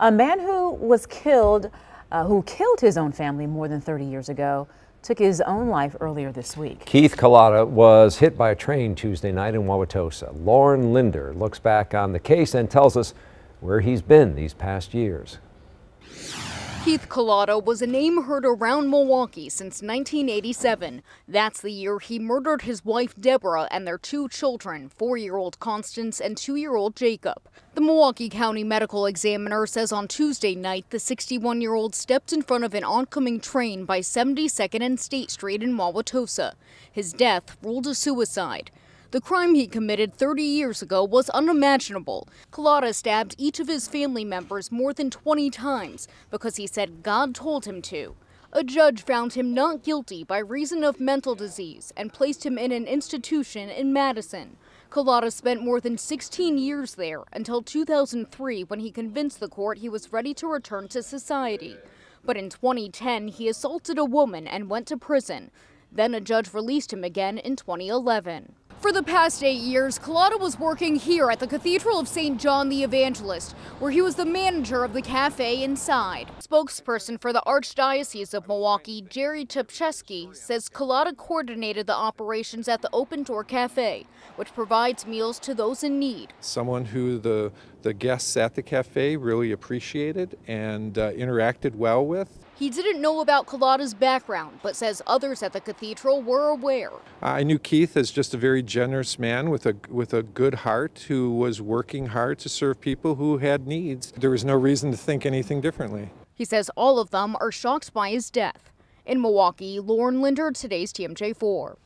A man who killed his own family more than 30 years ago took his own life earlier this week. Keith Collada was hit by a train Tuesday night in Wauwatosa. Lauren Linder looks back on the case and tells us where he's been these past years. Keith Collada was a name heard around Milwaukee since 1987. That's the year he murdered his wife Deborah and their two children, 4-year-old Constance and 2-year-old Jacob. The Milwaukee County Medical Examiner says on Tuesday night the 61-year-old stepped in front of an oncoming train by 72nd and State Street in Wauwatosa. His death ruled a suicide. The crime he committed 30 years ago was unimaginable. Collada stabbed each of his family members more than 20 times because he said God told him to. A judge found him not guilty by reason of mental disease and placed him in an institution in Madison. Collada spent more than 16 years there until 2003 when he convinced the court he was ready to return to society. But in 2010, he assaulted a woman and went to prison. Then a judge released him again in 2011. For the past 8 years, Collada was working here at the Cathedral of St. John the Evangelist, where he was the manager of the cafe inside. Spokesperson for the Archdiocese of Milwaukee, Jerry Tupcheski, says Collada coordinated the operations at the Open Door Cafe, which provides meals to those in need. Someone who the guests at the cafe really appreciated and interacted well with. He didn't know about Collada's background, but says others at the cathedral were aware. I knew Keith as just a very generous man with a good heart who was working hard to serve people who had needs. There was no reason to think anything differently. He says all of them are shocked by his death. In Milwaukee, Lauren Linder, today's TMJ4.